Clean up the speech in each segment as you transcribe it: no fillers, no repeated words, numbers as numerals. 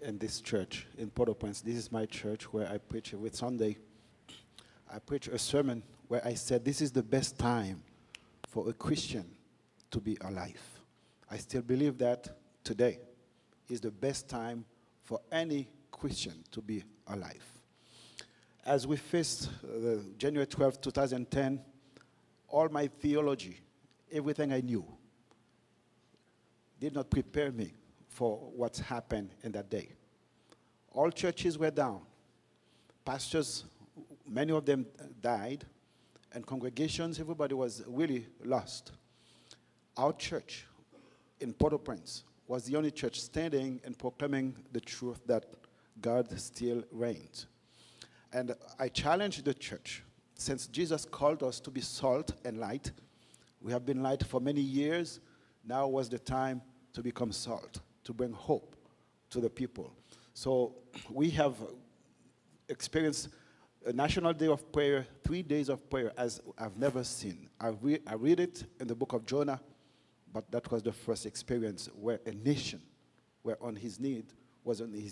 in this church in Port-au-Prince. This is my church where I preach every Sunday. I preach a sermon where I said this is the best time for a Christian to be alive. I still believe that today is the best time for any Christian to be alive. As we faced January 12, 2010, all my theology, everything I knew, did not prepare me for what's happened in that day. All churches were down. Pastors, many of them died, and congregations, everybody was really lost. Our church in Port-au-Prince was the only church standing and proclaiming the truth that God still reigns. And I challenge the church, since Jesus called us to be salt and light, we have been light for many years, now was the time to become salt, to bring hope to the people. So we have experienced a National Day of Prayer, 3 days of prayer, as I've never seen. I read it in the book of Jonah, but that was the first experience where a nation was on his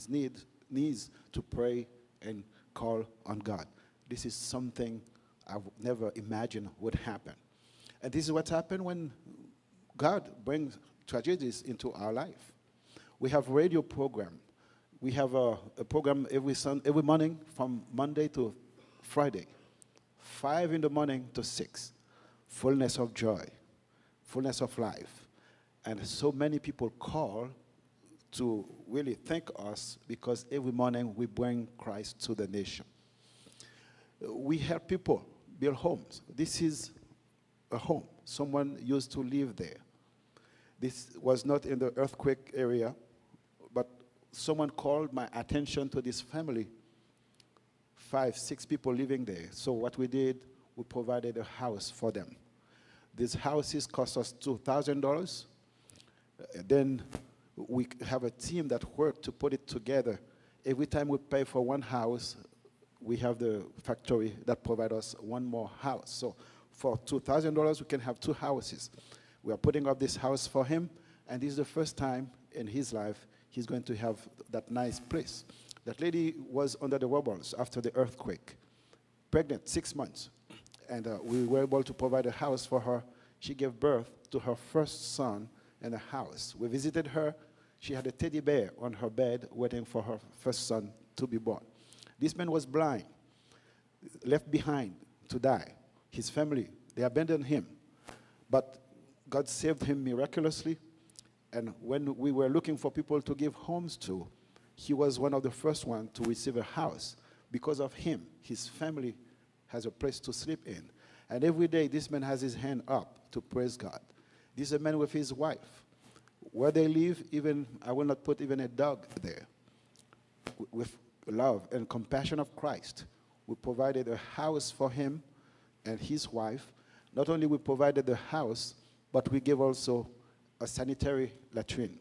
knees to pray and call on God. This is something I would never imagine would happen. And this is what happened when God brings tragedies into our life. We have radio program. We have a program every morning from Monday to Friday, 5 in the morning to 6. Fullness of joy, fullness of life. And so many people call to really thank us because every morning we bring Christ to the nation. We help people build homes. This is a home. Someone used to live there. This was not in the earthquake area, but someone called my attention to this family. 5, 6 people living there. So what we did, we provided a house for them. These houses cost us $2,000. Then we have a team that worked to put it together. Every time we pay for one house, we have the factory that provides us one more house. So for $2,000, we can have 2 houses. We are putting up this house for him, and this is the first time in his life he's going to have that nice place. That lady was under the rubbles after the earthquake, pregnant, 6 months, and we were able to provide a house for her. She gave birth to her first son in a house. We visited her. She had a teddy bear on her bed waiting for her first son to be born. This man was blind, left behind to die. His family, they abandoned him. But God saved him miraculously. And when we were looking for people to give homes to, he was one of the first ones to receive a house. Because of him, his family has a place to sleep in. And every day, this man has his hand up to praise God. This is a man with his wife. Where they live, even I will not put even a dog there. With love and compassion of Christ, we provided a house for him and his wife. Not only we provided the house, but we gave also a sanitary latrine.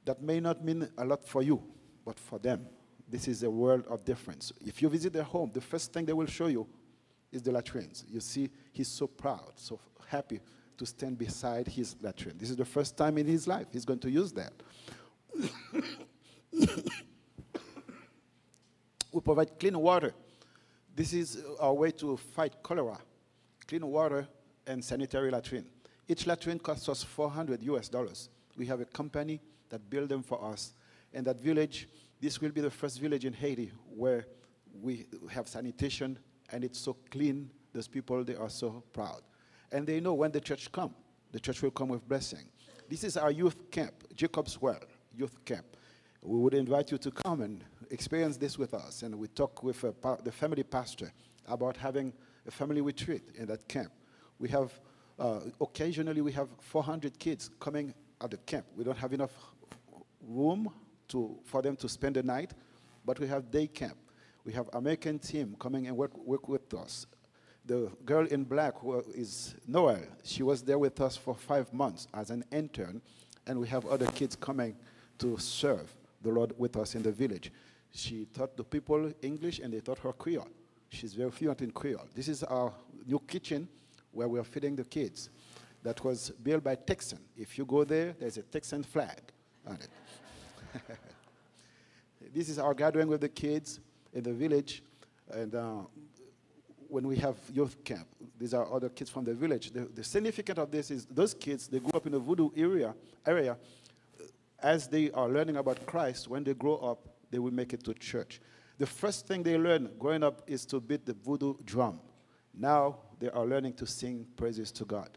That may not mean a lot for you, but for them, this is a world of difference. If you visit their home, the first thing they will show you is the latrines. You see, he's so proud, so happy to stand beside his latrine. This is the first time in his life he's going to use that. We provide clean water. This is our way to fight cholera. Clean water and sanitary latrine. Each latrine costs us $400. We have a company that built them for us. And that village, this will be the first village in Haiti where we have sanitation and it's so clean. Those people, they are so proud. And they know when the church will come with blessing. This is our youth camp, Jacob's Well Youth Camp. We would invite you to come and experience this with us. And we talk with the family pastor about having a family retreat in that camp. We have, occasionally we have 400 kids coming at the camp. We don't have enough room for them to spend the night, but we have day camp. We have American team coming and work with us. The girl in black, who is Noel, she was there with us for 5 months as an intern, and we have other kids coming to serve the Lord with us in the village. She taught the people English, and they taught her Creole. She's very fluent in Creole. This is our new kitchen where we are feeding the kids. That was built by Texan. If you go there, there's a Texan flag on it. This is our gathering with the kids in the village. And when we have youth camp, these are other kids from the village. The significance of this is those kids, they grew up in the voodoo area. As they are learning about Christ, when they grow up, they will make it to church. The first thing they learn growing up is to beat the voodoo drum. Now they are learning to sing praises to God.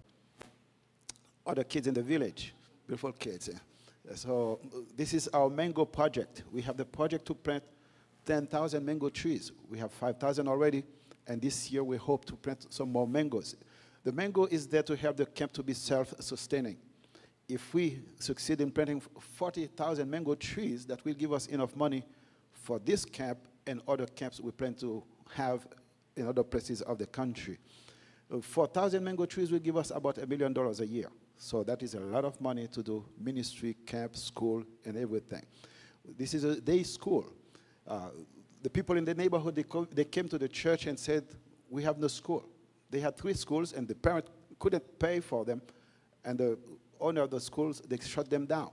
Other kids in the village, beautiful kids. So this is our mango project. We have the project to plant 10,000 mango trees. We have 5,000 already, and this year we hope to plant some more mangoes. The mango is there to help the camp to be self-sustaining. If we succeed in planting 40,000 mango trees, that will give us enough money for this camp and other camps we plan to have in other places of the country. 4,000 mango trees will give us about $1 million a year. So that is a lot of money to do ministry, camp, school, and everything. This is a day school. The people in the neighborhood, they came to the church and said, we have no school. They had 3 schools, and the parent couldn't pay for them. And the owner of the schools, they shut them down.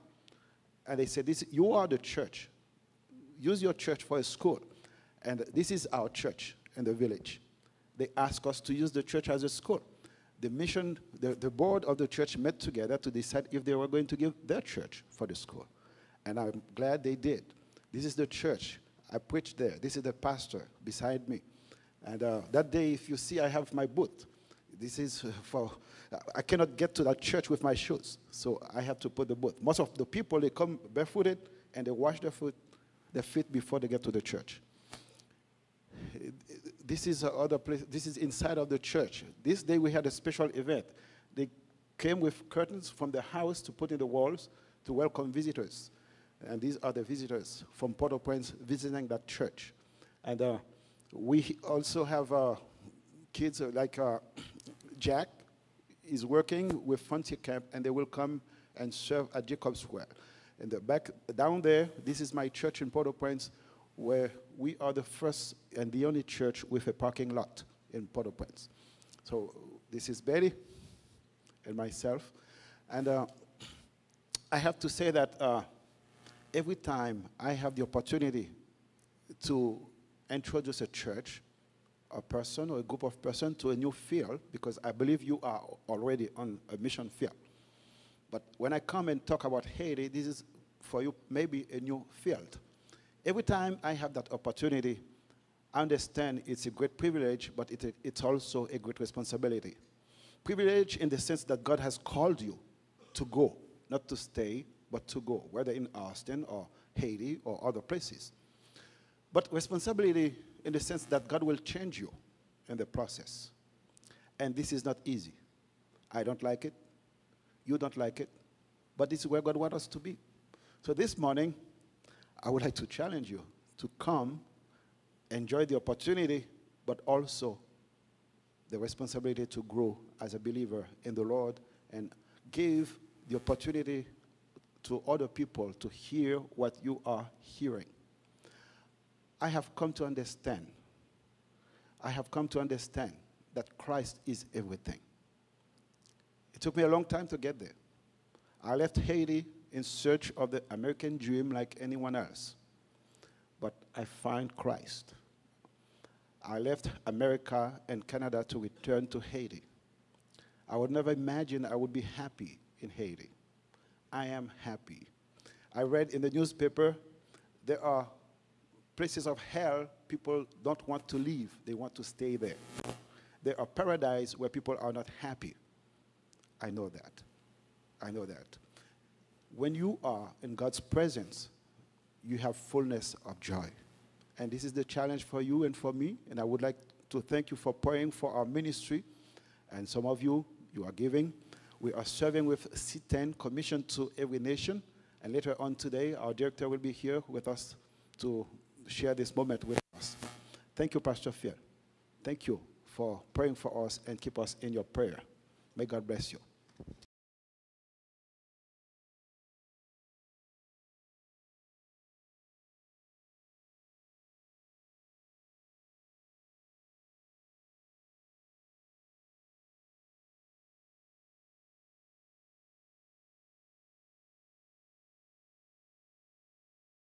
And they said, you are the church. Use your church for a school. And this is our church in the village. They asked us to use the church as a school. The board of the church met together to decide if they were going to give their church for the school. And I'm glad they did. This is the church. I preached there. This is the pastor beside me. And that day, if you see, I have my boot. This is I cannot get to that church with my shoes, so I have to put the boot. Most of the people, they come barefooted, and they wash their feet before they get to the church. This is other place. This is inside of the church. This day we had a special event. They came with curtains from the house to put in the walls to welcome visitors. And these are the visitors from Port-au-Prince visiting that church. And we also have kids like Jack is working with Frontier Camp, and they will come and serve at Jacob Square. In the back, down there, this is my church in Port-au-Prince, where we are the first and the only church with a parking lot in Port-au-Prince. So this is Betty and myself. And I have to say that every time I have the opportunity to introduce a church, a person or a group of persons to a new field, because I believe you are already on a mission field. But when I come and talk about Haiti, this is for you maybe a new field. Every time I have that opportunity, I understand it's a great privilege, but it's also a great responsibility. Privilege in the sense that God has called you to go, not to stay, but to go, whether in Austin or Haiti or other places. But responsibility in the sense that God will change you in the process. And this is not easy. I don't like it. You don't like it. But this is where God wants us to be. So this morning, I would like to challenge you to come, enjoy the opportunity, but also the responsibility to grow as a believer in the Lord and give the opportunity to other people to hear what you are hearing. I have come to understand that Christ is everything. It took me a long time to get there. I left Haiti in search of the American dream like anyone else. But I find Christ. I left America and Canada to return to Haiti. I would never imagine I would be happy in Haiti. I am happy. I read in the newspaper there are places of hell people don't want to leave. They want to stay there. There are paradise where people are not happy. I know that. I know that. When you are in God's presence, you have fullness of joy. And this is the challenge for you and for me. And I would like to thank you for praying for our ministry. And some of you, you are giving. We are serving with C10, commissioned to every nation. And later on today, our director will be here with us to share this moment with us. Thank you, Pastor Phil. Thank you for praying for us and keep us in your prayer. May God bless you.